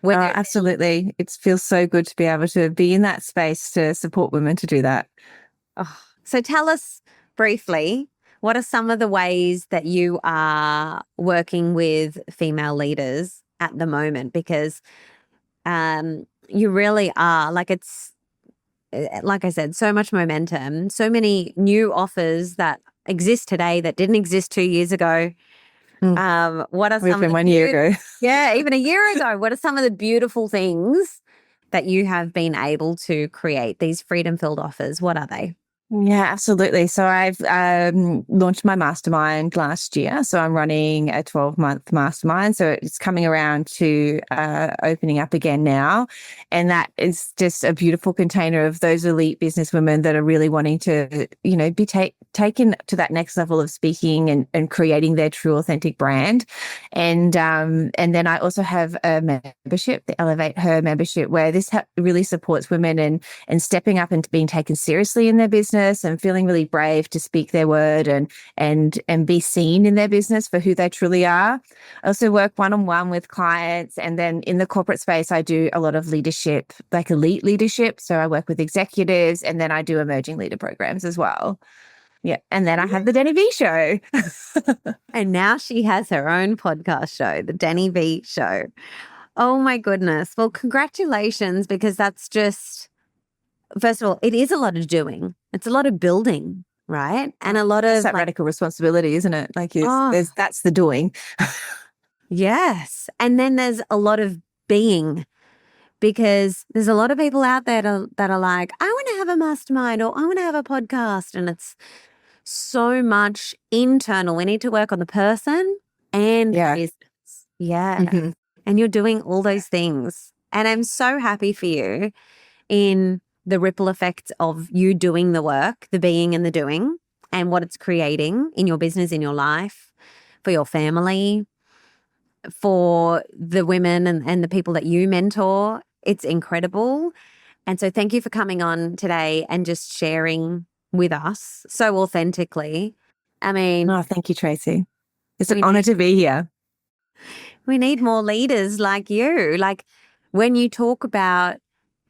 Absolutely. It feels so good to be able to be in that space to support women to do that. Oh. So tell us briefly, what are some of the ways that you are working with female leaders at the moment? Because you really are, like I said, so much momentum, so many new offers that exist today that didn't exist 2 years ago. What are some even 1 year ago? Yeah, even a year ago. What are some of the beautiful things that you have been able to create, these freedom-filled offers? What are they? Yeah, absolutely. So I've launched my mastermind last year. So I'm running a 12-month mastermind. So it's coming around to opening up again now. And that is just a beautiful container of those elite businesswomen that are really wanting to, be taken to that next level of speaking and creating their true authentic brand. And then I also have a membership, the Elevate Her membership, where this really supports women and stepping up and being taken seriously in their business and feeling really brave to speak their word and be seen in their business for who they truly are. I also work one-on-one with clients, and then in the corporate space, I do a lot of leadership, like elite leadership. So I work with executives, and then I do emerging leader programs as well. Yeah. And then I have the Danni Vee show. And now she has her own podcast show, the Danni Vee show. Oh my goodness. Well, congratulations, because that's just, first of all, it is a lot of doing. It's a lot of building, right? And a lot of that radical responsibility, isn't it? Like that's the doing. Yes. And then there's a lot of being, because there's a lot of people out there that are like, I want to have a mastermind, or I want to have a podcast. And it's so much internal. We need to work on the person and business. Yeah. Mm-hmm. And you're doing all those things. And I'm so happy for you in the ripple effects of you doing the work, the being and the doing, and what it's creating in your business, in your life, for your family, for the women and the people that you mentor. It's incredible. And so thank you for coming on today and just sharing with us so authentically. I mean, oh, thank you, Tracy. It's an honor to be here. We need more leaders like you. Like, when you talk about,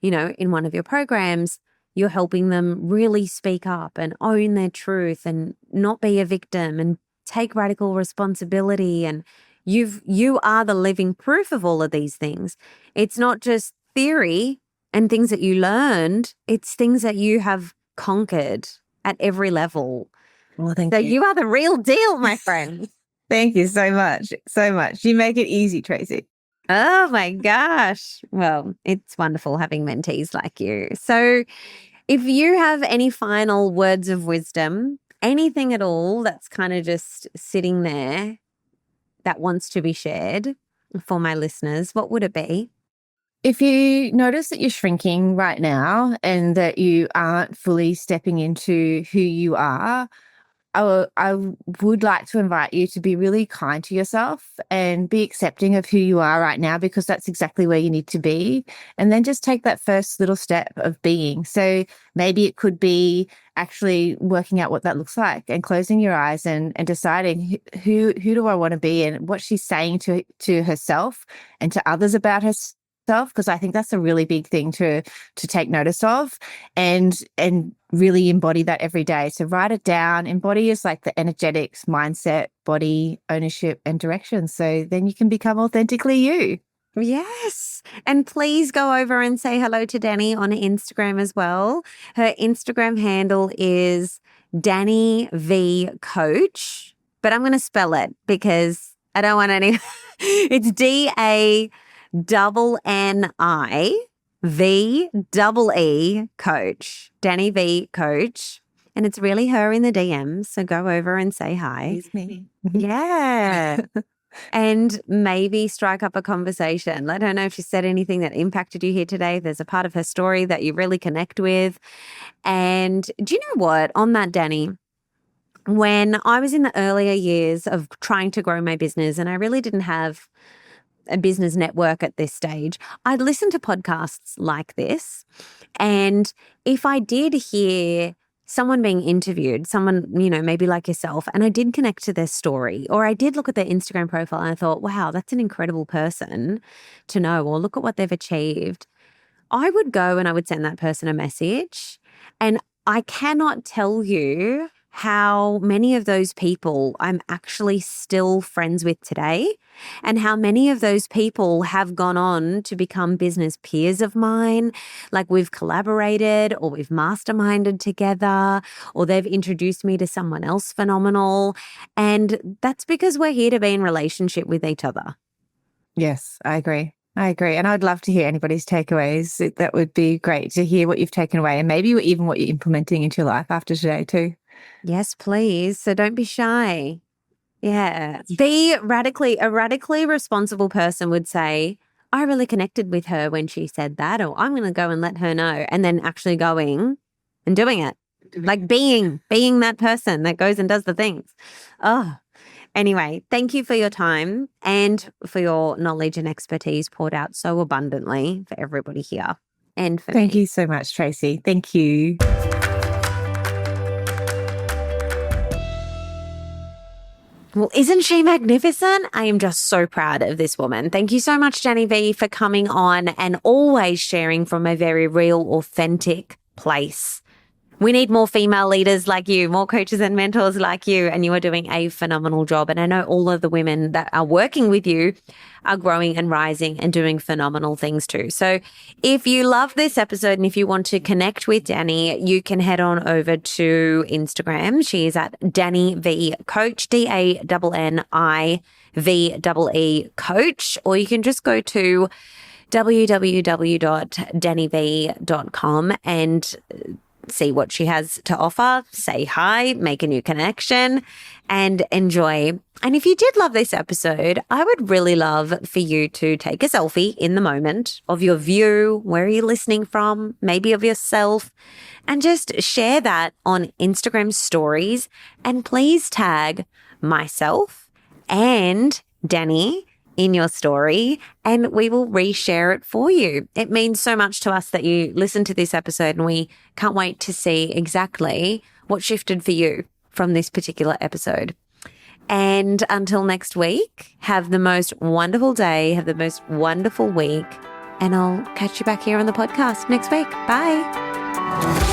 in one of your programs, you're helping them really speak up and own their truth and not be a victim and take radical responsibility. And you are the living proof of all of these things. It's not just theory and things that you learned. It's things that you have conquered at every level. Well, thank you. You are the real deal, my friend. Thank you so much. So much. You make it easy, Tracy. Oh my gosh. Well, it's wonderful having mentees like you. So if you have any final words of wisdom, anything at all that's kind of just sitting there that wants to be shared for my listeners, what would it be? If you notice that you're shrinking right now and that you aren't fully stepping into who you are, I would like to invite you to be really kind to yourself and be accepting of who you are right now, because that's exactly where you need to be. And then just take that first little step of being. So maybe it could be actually working out what that looks like and closing your eyes and deciding who do I want to be and what she's saying to herself and to others about herself, because I think that's a really big thing to take notice of and really embody that every day. So write it down. Embody is like the energetics, mindset, body, ownership, and direction. So then you can become authentically you. Yes. And please go over and say hello to Danni on Instagram as well. Her Instagram handle is Danni Vee Coach, but I'm going to spell it because I don't want any. It's DANNIVEE Coach. Danni Vee Coach. And it's really her in the DMs. So go over and say hi. It's me. Yeah. And maybe strike up a conversation. Let her know if she said anything that impacted you here today. If there's a part of her story that you really connect with. And do you know what? On that, Danni, when I was in the earlier years of trying to grow my business and I really didn't have a business network at this stage, I'd listen to podcasts like this. And if I did hear someone being interviewed, someone, maybe like yourself, and I did connect to their story, or I did look at their Instagram profile and I thought, wow, that's an incredible person to know, or look at what they've achieved, I would go and I would send that person a message. And I cannot tell you how many of those people I'm actually still friends with today, and how many of those people have gone on to become business peers of mine. Like we've collaborated or we've masterminded together, or they've introduced me to someone else phenomenal. And that's because we're here to be in relationship with each other. Yes, I agree. And I'd love to hear anybody's takeaways. That would be great to hear what you've taken away and maybe even what you're implementing into your life after today too. Yes, please. So don't be shy. Yeah. Be a radically responsible person would say, I really connected with her when she said that, or I'm going to go and let her know. And then actually going and doing it. Like being that person that goes and does the things. Oh, anyway, thank you for your time and for your knowledge and expertise poured out so abundantly for everybody here and for Thank me. you so much, Tracy. Thank you. Well, isn't she magnificent? I am just so proud of this woman. Thank you so much, Danni Vee, for coming on and always sharing from a very real, authentic place. We need more female leaders like you, more coaches and mentors like you, and you are doing a phenomenal job. And I know all of the women that are working with you are growing and rising and doing phenomenal things too. So if you love this episode and if you want to connect with Danni, you can head on over to Instagram. She is at Danni Vee Coach, DANNIVEE Coach, or you can just go to www.dannivee.com and see what she has to offer, say hi, make a new connection, and enjoy. And if you did love this episode, I would really love for you to take a selfie in the moment of your view, where are you listening from, maybe of yourself, and just share that on Instagram stories. And please tag myself and Danni in your story, and we will reshare it for you. It means so much to us that you listen to this episode, and we can't wait to see exactly what shifted for you from this particular episode. And until next week, have the most wonderful day, have the most wonderful week, and I'll catch you back here on the podcast next week. Bye.